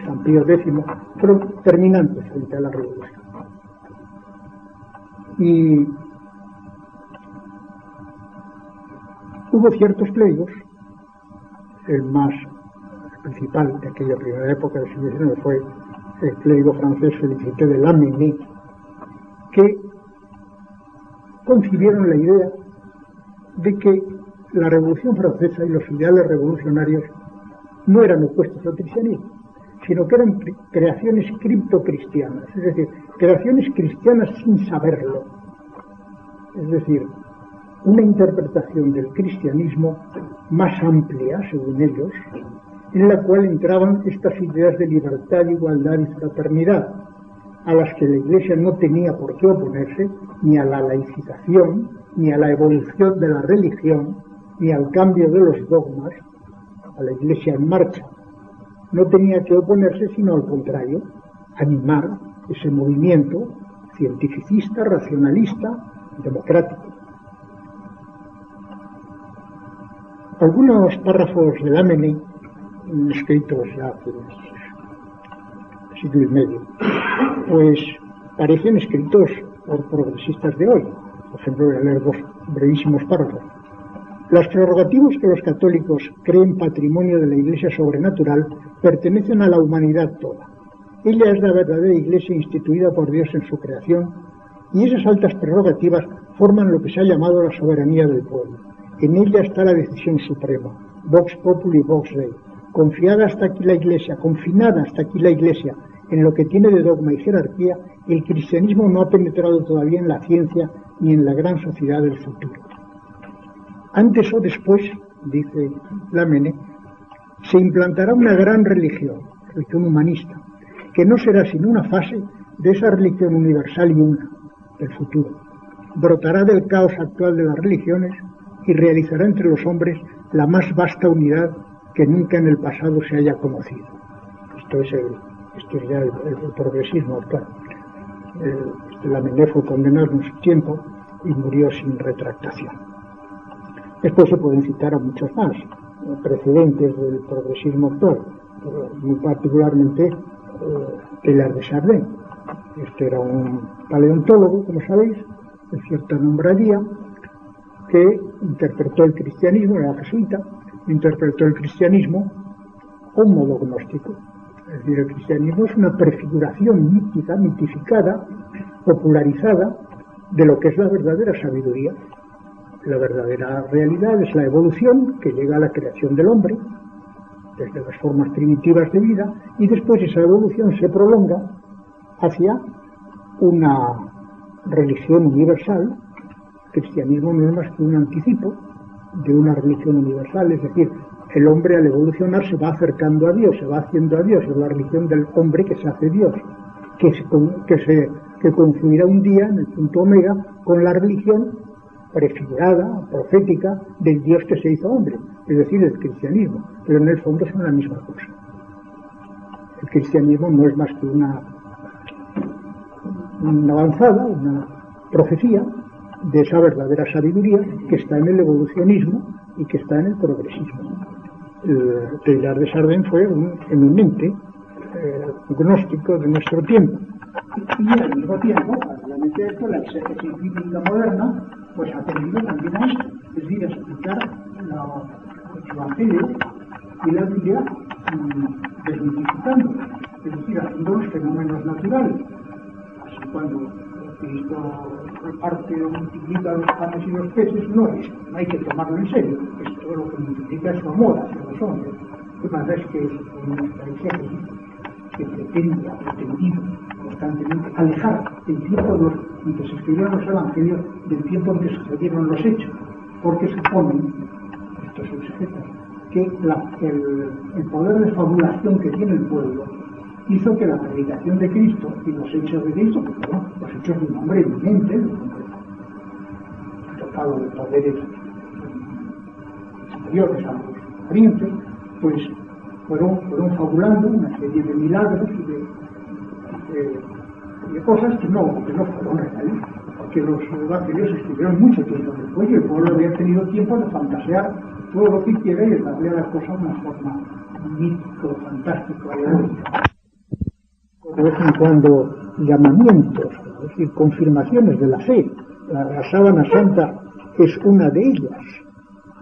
Speaker 1: San Pío X, fueron terminantes frente a la revolución. Y hubo ciertos clérigos, el más principal de aquella primera época del siglo XIX fue el clérigo francés Félicité de Lamennais, que concibieron la idea de que la Revolución Francesa y los ideales revolucionarios no eran opuestos al cristianismo, sino que eran creaciones criptocristianas, es decir, creaciones cristianas sin saberlo. Es decir, una interpretación del cristianismo más amplia, según ellos, en la cual entraban estas ideas de libertad, igualdad y fraternidad, a las que la Iglesia no tenía por qué oponerse, ni a la laicización, ni a la evolución de la religión, ni al cambio de los dogmas, a la Iglesia en marcha. No tenía que oponerse, sino al contrario, animar ese movimiento cientificista, racionalista, democrático. Algunos párrafos de Lamennais, escritos ya hace siglo y medio, pues parecen escritos por progresistas de hoy. Por ejemplo, voy a leer dos brevísimos párrafos. Las prerrogativas que los católicos creen patrimonio de la Iglesia sobrenatural pertenecen a la humanidad toda. Ella es la verdadera Iglesia instituida por Dios en su creación, y esas altas prerrogativas forman lo que se ha llamado la soberanía del pueblo. En ella está la decisión suprema, vox populi vox Dei. Confinada hasta aquí la Iglesia en lo que tiene de dogma y jerarquía, el cristianismo no ha penetrado todavía en la ciencia ni en la gran sociedad del futuro. Antes o después, dice Lamennais, se implantará una gran religión humanista, que no será sino una fase de esa religión universal y una del futuro. Brotará del caos actual de las religiones y realizará entre los hombres la más vasta unidad que nunca en el pasado se haya conocido. Esto es ya el progresismo actual. Lamennais fue condenado en su tiempo y murió sin retractación. Después se pueden citar a muchos más precedentes del progresismo actual, pero muy particularmente Teilhard de Chardin. Este era un paleontólogo, como sabéis, de cierta nombradía, que interpretó el cristianismo, era jesuita, interpretó el cristianismo como gnóstico. Es decir, el cristianismo es una prefiguración mítica, mitificada, popularizada de lo que es la verdadera sabiduría. La verdadera realidad es la evolución que llega a la creación del hombre, desde las formas primitivas de vida, y después esa evolución se prolonga hacia una religión universal. El cristianismo no es más que un anticipo de una religión universal, es decir, el hombre al evolucionar se va acercando a Dios, se va haciendo a Dios, es la religión del hombre que se hace Dios, que confluirá un día en el punto omega con la religión prefigurada, profética, del Dios que se hizo hombre, es decir, el cristianismo, pero en el fondo son la misma cosa. El cristianismo no es más que una avanzada, una profecía de esa verdadera sabiduría que está en el evolucionismo y que está en el progresismo. Teilhard de Chardin fue un eminente gnóstico de nuestro tiempo. Y al mismo tiempo, paralelamente a esto, la exégesis bíblica moderna pues ha tenido también a esto, es decir, a explicar el Evangelio y la Biblia desmitificando, es decir, haciendo los fenómenos naturales. Así cuando Cristo reparte o multiplica los panes y los peces, no hay que tomarlo en serio, esto lo que multiplica es su amor hacia los hombres. Lo que pasa es que nuestra exégesis que ha pretendido constantemente alejar el tiempo en que se escribieron los evangelios del tiempo en que sucedieron los hechos, porque suponen estos exegetas que el poder de fabulación que tiene el pueblo hizo que la predicación de Cristo y los hechos de Cristo, los hechos de un hombre eminente, de un hombre dotado de poderes superiores a los parientes, pues fueron fabulando una serie de milagros y de cosas que no fueron reales, porque los evangelios se escribieron mucho tiempo después y el pueblo había tenido tiempo de fantasear todo lo que hiciera y de darle a las cosas una forma mítico, fantástico, alegórica. De vez en cuando llamamientos, es decir, confirmaciones de la fe. La sábana santa es una de ellas,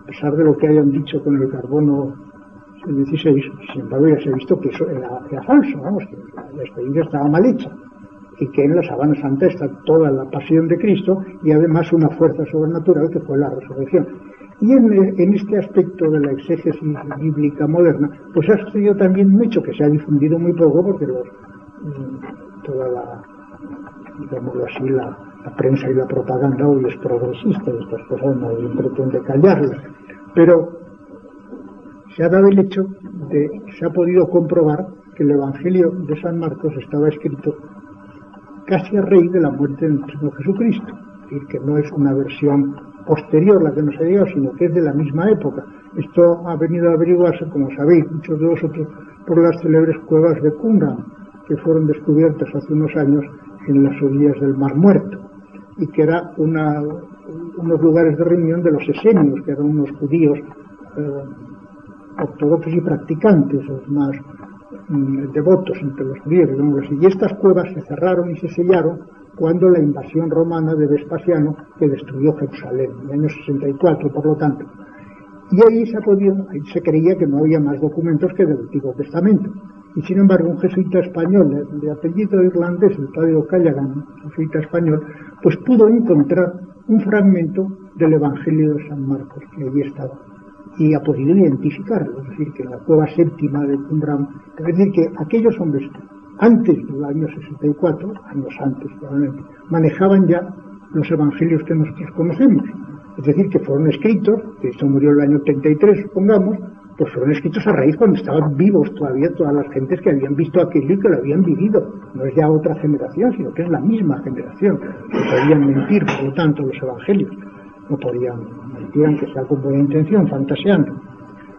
Speaker 1: a pesar de lo que hayan dicho con el carbono 16, sin embargo ya se ha visto que eso era falso, vamos, que la experiencia estaba mal hecha, y que en la sábana santa está toda la pasión de Cristo y además una fuerza sobrenatural que fue la resurrección. Y en este aspecto de la exégesis bíblica moderna, pues ha sucedido también un hecho que se ha difundido muy poco porque toda la, digámoslo así, la prensa y la propaganda hoy es progresista y estas cosas no pretende callarlas, pero se ha dado el hecho de que se ha podido comprobar que el Evangelio de San Marcos estaba escrito casi a raíz de la muerte del mismo Jesucristo, es decir, que no es una versión posterior la que nos ha llegado, sino que es de la misma época. Esto ha venido a averiguarse, como sabéis, muchos de vosotros, por las célebres cuevas de Qumran, que fueron descubiertos hace unos años en las orillas del Mar Muerto, y que era unos lugares de reunión de los esenios, que eran unos judíos ortodoxos y practicantes, los más devotos entre los judíos, digamos así. Y estas cuevas se cerraron y se sellaron cuando la invasión romana de Vespasiano, que destruyó Jerusalén en el año 64, por lo tanto. Y ahí se creía que no había más documentos que del Antiguo Testamento. Y sin embargo, un jesuita español de apellido irlandés, el padre O'Callaghan, jesuita español, pues pudo encontrar un fragmento del Evangelio de San Marcos, que allí estaba, y ha podido identificarlo. Es decir, que en la cueva séptima de Qumran, es decir, que aquellos hombres, antes del año 64, años antes probablemente, manejaban ya los evangelios que nosotros conocemos. Es decir, que fueron escritos, que esto murió en el año 33, supongamos, pues fueron escritos a raíz cuando estaban vivos todavía todas las gentes que habían visto aquello y que lo habían vivido. No es ya otra generación, sino que es la misma generación. No podían mentir, por lo tanto, los evangelios. No podían mentir, aunque sea con buena intención, fantaseando.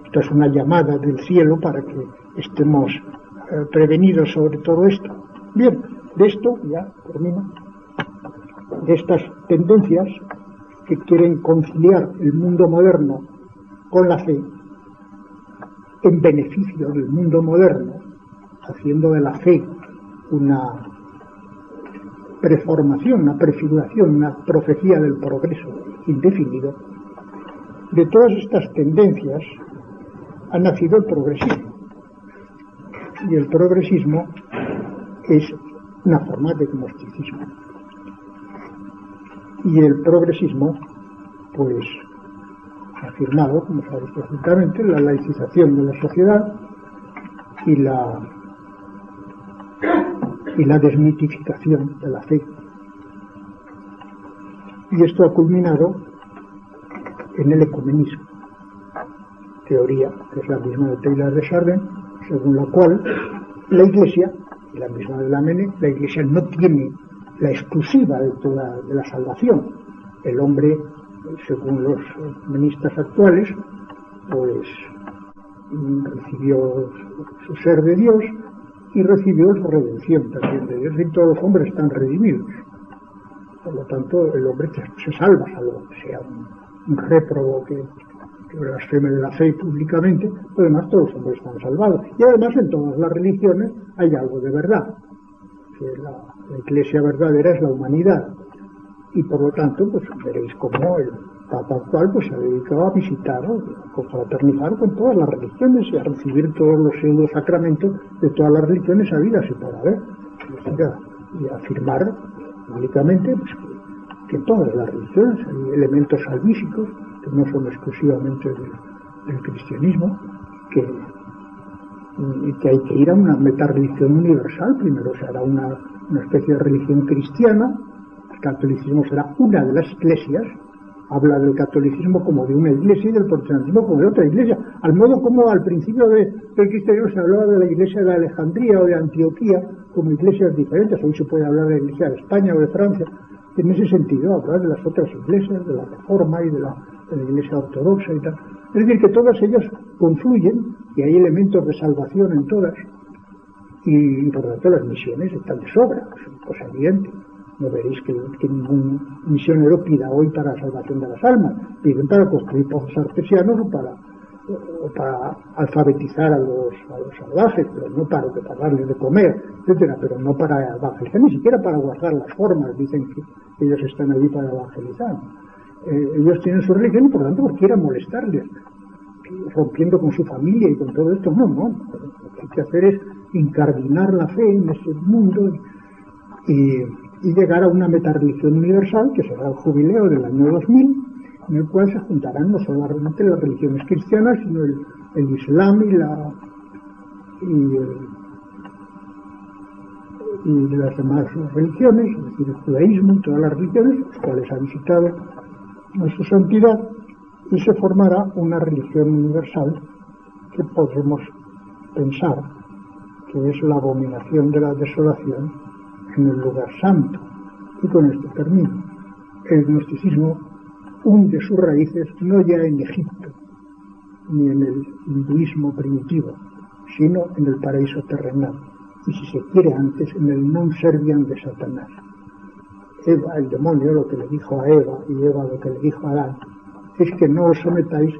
Speaker 1: Esto es una llamada del cielo para que estemos prevenidos sobre todo esto. Bien, de esto, ya termino, de estas tendencias que quieren conciliar el mundo moderno con la fe, en beneficio del mundo moderno, haciendo de la fe una preformación, una prefiguración, una profecía del progreso indefinido. De todas estas tendencias ha nacido el progresismo. Y el progresismo es una forma de gnosticismo. Y el progresismo, pues, ha afirmado, como sabéis perfectamente, la laicización de la sociedad y la desmitificación de la fe. Y esto ha culminado en el ecumenismo, teoría que es la misma de Teilhard de Chardin, según la cual la Iglesia, y la misma de Lamennais, la Iglesia no tiene la exclusiva de la salvación. El hombre, según los ecumenistas actuales, pues recibió su ser de Dios y recibió su redención también de Dios, y todos los hombres están redimidos. Por lo tanto, el hombre se salva, salvo que sea un réprobo que blasfeme de la fe públicamente. Además, todos los hombres están salvados. Y además, en todas las religiones hay algo de verdad. Que la Iglesia verdadera es la humanidad. Y por lo tanto, pues veréis cómo el Papa actual pues se ha dedicado a visitar, a confraternizar con todas las religiones y a recibir todos los pseudo sacramentos de todas las religiones habidas y por haber. Y a afirmar públicamente pues, que en todas las religiones hay elementos salvíficos que no son exclusivamente del cristianismo, y que hay que ir a una metarreligión universal. Primero se hará una especie de religión cristiana. El catolicismo será una de las iglesias. Habla del catolicismo como de una iglesia y del protestantismo como de otra iglesia, al modo como al principio del cristianismo se hablaba de la iglesia de Alejandría o de Antioquía como iglesias diferentes. Hoy se puede hablar de la iglesia de España o de Francia. En ese sentido, hablar de las otras iglesias, de la Reforma y de la iglesia ortodoxa y tal. Es decir, que todas ellas confluyen y hay elementos de salvación en todas, y por lo tanto las misiones están de sobra, es una cosa evidente. No veréis que ningún misionero pida hoy para la salvación de las almas, piden para construir pozos artesianos o para alfabetizar a los salvajes, pero no para darles de comer, etcétera, pero no para evangelizar, ni siquiera para guardar las formas. Dicen que ellos están allí para evangelizar. Ellos tienen su religión y por lo tanto pues quieran molestarles, rompiendo con su familia y con todo esto. No, lo que hay que hacer es incardinar la fe en ese mundo y llegar a una metarreligión universal, que será el jubileo del año 2000, en el cual se juntarán no solamente las religiones cristianas, sino el Islam y las demás religiones, es decir, el judaísmo y todas las religiones, las cuales ha visitado a su santidad, y se formará una religión universal que podremos pensar que es la abominación de la desolación en el lugar santo. Y con esto termino. El gnosticismo hunde sus raíces no ya en Egipto ni en el hinduismo primitivo, sino en el paraíso terrenal. y si se quiere antes, en el non serviam de Satanás. Eva, el demonio, lo que le dijo a Eva, y Eva lo que le dijo a Adán, es que no os sometáis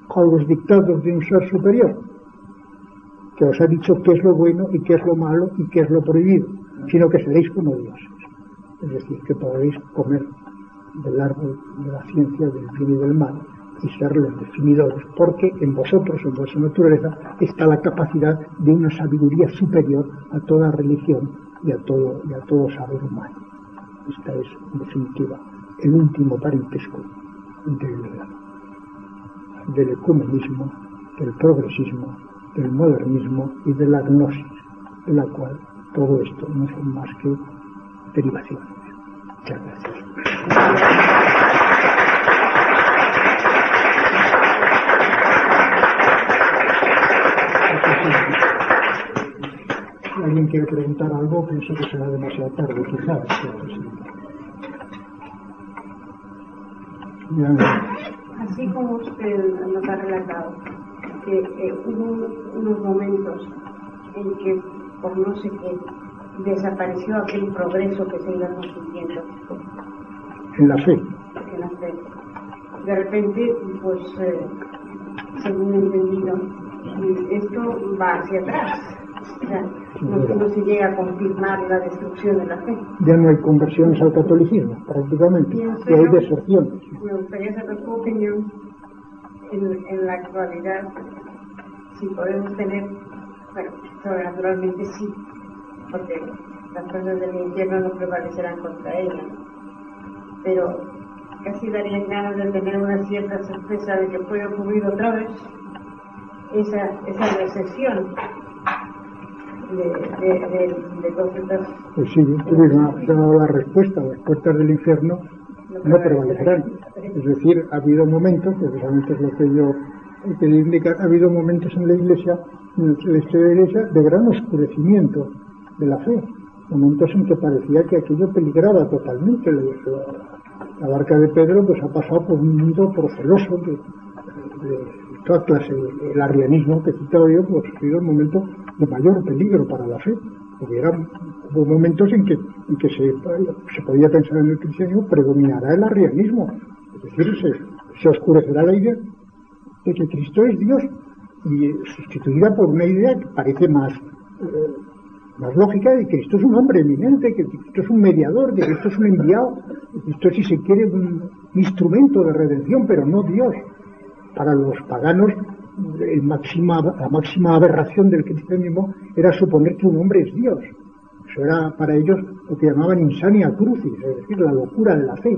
Speaker 1: con los dictados de un ser superior, que os ha dicho qué es lo bueno y qué es lo malo y qué es lo prohibido, sino que seréis como dioses. Es decir, que podréis comer del árbol de la ciencia del bien y del mal y ser los definidores, porque en vosotros, en vuestra naturaleza, está la capacidad de una sabiduría superior a toda religión y a todo saber humano. Esta es, en definitiva, el último parentesco del ecumenismo, del progresismo, del modernismo y de la gnosis, de la cual todo esto no son más que derivaciones. Muchas gracias. Si alguien quiere preguntar algo, pienso que será demasiado tarde, quizás.
Speaker 2: Así como usted nos ha relatado que hubo unos momentos en que, por no sé qué, desapareció aquel progreso que se iba consiguiendo.
Speaker 1: En la fe.
Speaker 2: En la fe. De repente, pues, según he entendido, esto va hacia atrás. O sea, no se llega a confirmar la destrucción de la fe.
Speaker 1: Ya no hay conversiones al catolicismo, prácticamente, y hay deserciones.
Speaker 2: Me gustaría saber su opinión en la actualidad, si podemos tener, bueno, sobrenaturalmente sí, porque las fuerzas del infierno no prevalecerán contra ella, pero casi darían ganas de tener una cierta certeza de que puede ocurrir otra vez esa recesión de todas estas...
Speaker 1: Pues sí, tú mismo has dado la respuesta. Las puertas del infierno no prevalecerán. Es decir, ha habido momentos, precisamente es lo que yo he querido indicar, ha habido momentos en la Iglesia, en la historia de la Iglesia, de gran oscurecimiento de la fe. Momentos en que parecía que aquello peligraba totalmente. La barca de Pedro pues ha pasado por un mundo proceloso de toda clase. El arrianismo que he citado yo pues ha sido el momento de mayor peligro para la fe, porque hubo momentos en que se podía pensar en el cristianismo, predominará el arrianismo, es decir, se oscurecerá la idea de que Cristo es Dios y sustituida por una idea que parece más lógica, de que Cristo es un hombre eminente, que Cristo es un mediador, que Cristo es un enviado, que Cristo, si se quiere, un instrumento de redención, pero no Dios. Para los paganos, la máxima aberración del cristianismo era suponer que un hombre es Dios. Eso era para ellos lo que llamaban insania crucis, es decir, la locura de la fe.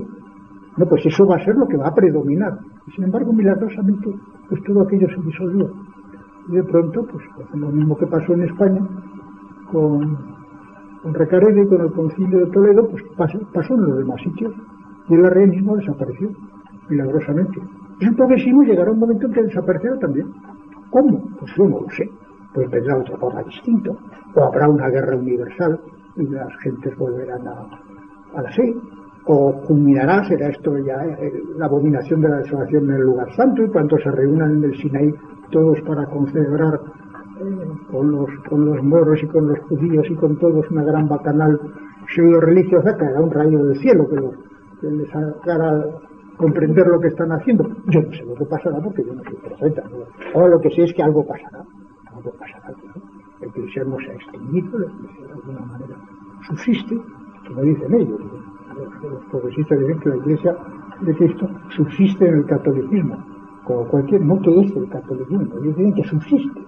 Speaker 1: No, pues eso va a ser lo que va a predominar. Y sin embargo, milagrosamente, pues todo aquello se disolvió. Y de pronto, pues lo mismo que pasó en España, con Recaredo y con el Concilio de Toledo, pues pasó en los demás sitios. Y el arrianismo desapareció, milagrosamente. Y el progresismo llegará un momento en que desaparecerá también. ¿Cómo? Pues yo no lo sé. Pues vendrá otra forma distinta. O habrá una guerra universal y las gentes volverán a la fe. O culminará, será esto ya la abominación de la desolación en el lugar santo, y cuando se reúnan en el Sinaí todos para concelebrar con los moros y con los judíos y con todos una gran bacanal pseudo religiosa, caerá un rayo del cielo que les hará comprender lo que están haciendo. Yo no sé lo que pasará porque yo no soy profeta, ¿no? Ahora lo que sé es que algo pasará, ¿no? El cristianismo se ha extinguido, la iglesia de alguna manera subsiste, como dicen ellos. Los progresistas dicen que la iglesia de Cristo subsiste en el catolicismo, como cualquier, no que es el catolicismo, ellos dicen que subsiste,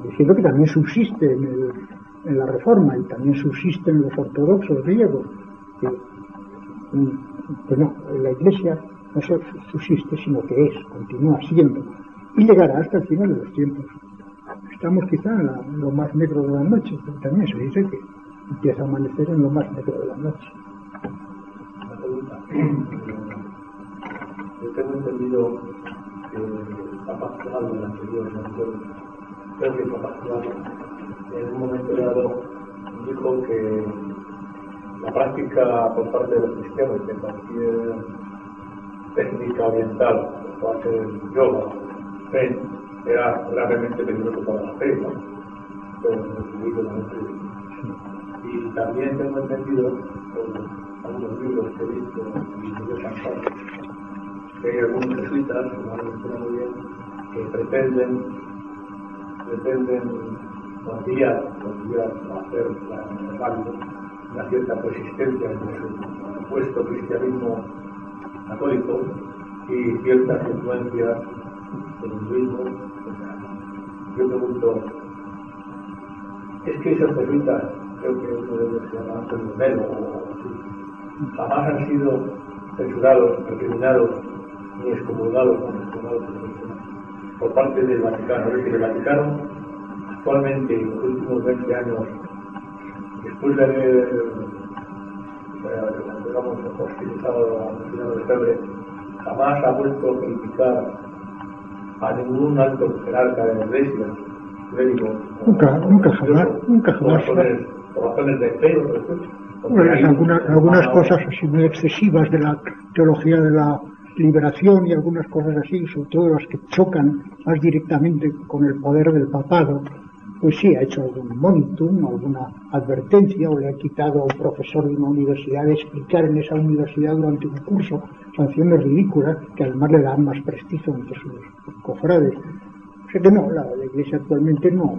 Speaker 1: diciendo que también subsiste en la Reforma y también subsiste en los ortodoxos griegos. Pues no, la iglesia no se subsiste, sino que continúa siendo, y llegará hasta el final de los tiempos. Estamos quizá en lo más negro de la noche, pero también se dice que empieza a amanecer en lo más negro de la noche.
Speaker 3: Yo tengo entendido que el Papa Actual del anterior, creo que el Papa Actual en un momento dado dijo que la práctica por parte de los cristianos de cualquier técnica oriental, por parte del yoga, era realmente peligroso para la fe, ¿no? leído la noche. Y también tengo entendido, por algunos libros que he visto y que he pasado, que hay algunos jesuitas, como lo menciona muy bien, que pretenden conciliar o hacer válido una cierta persistencia entre su supuesto cristianismo católico y ciertas influencias del hinduismo. Yo pregunto, ¿es que esos jesuitas, creo que uno de ellos se llama Antonio Melo o así, jamás han sido censurados, recriminados ni excomulgados por parte del Vaticano? Es decir, el Vaticano actualmente, en los últimos 20 años, después de haber, digamos, hostilizado al Señor de Febre, jamás ha vuelto a criticar a ningún alto jerarca de la Iglesia, médico.
Speaker 1: Nunca jamás.
Speaker 3: Por razones de fe o de
Speaker 1: algunas cosas así muy excesivas de la teología de la liberación y algunas cosas así, sobre todo las que chocan más directamente con el poder del papado, pues sí, ha hecho algún monitum, alguna advertencia, o le ha quitado a un profesor de una universidad de explicar en esa universidad durante un curso sanciones ridículas que además le dan más prestigio entre sus cofrades. O sea que no, la Iglesia actualmente no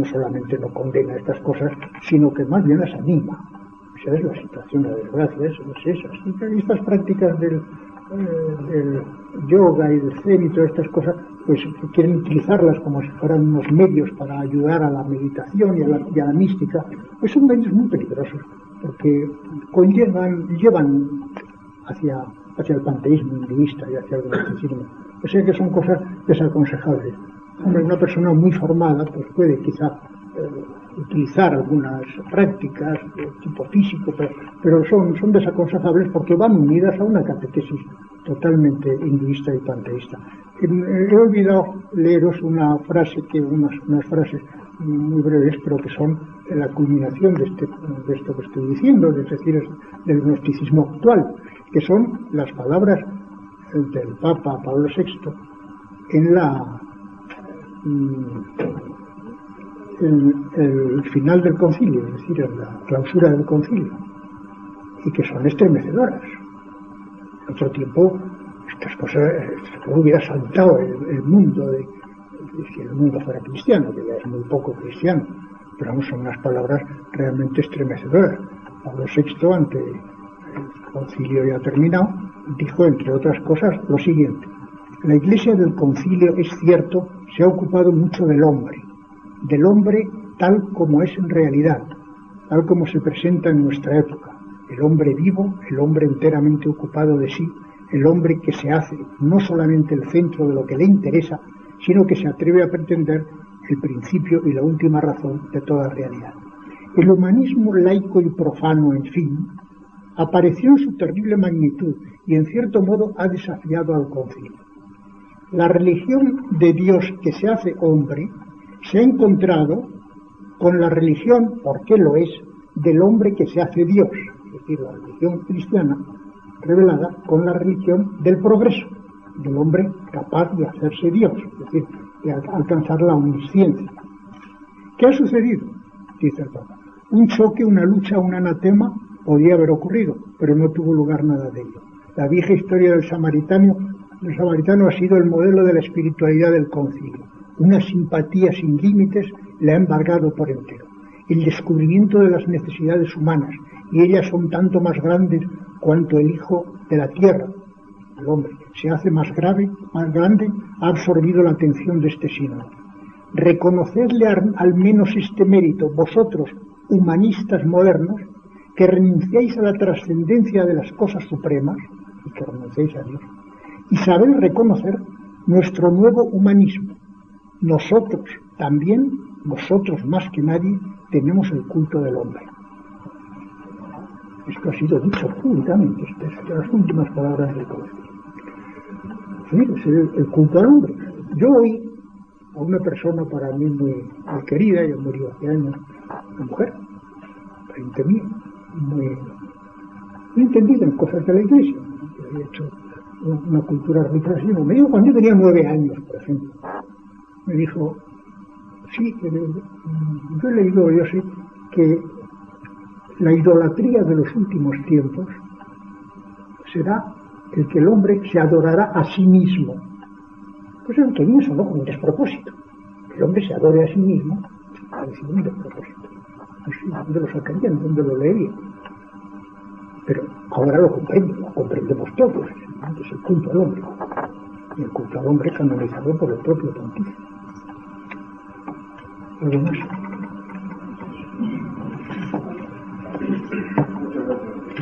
Speaker 1: solamente no condena estas cosas, sino que más bien las anima. Esa es la situación de desgracia, es esa. Y estas prácticas del yoga y del zen y todas estas cosas, pues quieren utilizarlas como si fueran unos medios para ayudar a la meditación y a la mística, pues son medios muy peligrosos, porque llevan hacia el panteísmo hinduista y hacia el gnosticismo. O sea que son cosas desaconsejables. Una persona muy formada pues puede quizá utilizar algunas prácticas de tipo físico, pero son desaconsejables porque van unidas a una catequesis totalmente hinduista y panteísta. He olvidado leeros unas frases muy breves, pero que son la culminación de esto que estoy diciendo, es decir, del gnosticismo actual, que son las palabras del Papa Pablo VI en el final del concilio, es decir, en la clausura del concilio, y que son estremecedoras. En otro tiempo, estas cosas hubiera saltado el mundo, si el mundo fuera cristiano, que ya es muy poco cristiano, pero vamos, son unas palabras realmente estremecedoras. Pablo VI, ante el concilio ya terminado, dijo, entre otras cosas, lo siguiente: la Iglesia del concilio, es cierto, se ha ocupado mucho del hombre tal como es en realidad, tal como se presenta en nuestra época, el hombre vivo, el hombre enteramente ocupado de sí, el hombre que se hace no solamente el centro de lo que le interesa, sino que se atreve a pretender el principio y la última razón de toda realidad. El humanismo laico y profano, en fin, apareció en su terrible magnitud y en cierto modo ha desafiado al concilio. La religión de Dios que se hace hombre se ha encontrado con la religión, porque lo es, del hombre que se hace Dios, es decir, la religión cristiana revelada con la religión del progreso, del hombre capaz de hacerse Dios, es decir, de alcanzar la omnisciencia. ¿Qué ha sucedido? Dice el Papa. Un choque, una lucha, un anatema podía haber ocurrido, pero no tuvo lugar nada de ello. La vieja historia del samaritano ha sido el modelo de la espiritualidad del concilio. Una simpatía sin límites le ha embargado por entero. El descubrimiento de las necesidades humanas, y ellas son tanto más grandes cuanto el Hijo de la Tierra, el hombre, se hace más grande, ha absorbido la atención de este sínodo. Reconocedle al menos este mérito, vosotros, humanistas modernos, que renunciáis a la trascendencia de las cosas supremas, y que renunciáis a Dios, y sabéis reconocer nuestro nuevo humanismo. Nosotros también, nosotros más que nadie, tenemos el culto del hombre. Esto ha sido dicho públicamente, estas son las últimas palabras del concilio. Sí, es el culto al hombre. Yo oí a una persona para mí muy querida, ella murió hace años, una mujer, frente a mí, muy entendida en cosas de la Iglesia, que había hecho una cultura religiosa. Me dijo cuando yo tenía 9 años, por ejemplo, me dijo: Sí, yo he leído, yo sé, que la idolatría de los últimos tiempos será el que el hombre se adorará a sí mismo. Pues es que eso, ¿no? Como un despropósito. El hombre se adore a sí mismo, parece un despropósito. No sé dónde lo sacarían, dónde lo leerían. Pero ahora lo comprendemos todos. Es el culto al hombre. Y el culto al hombre canonizado por el propio pontífice. Algo más.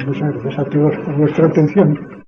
Speaker 1: Muchas gracias a todos por vuestra atención.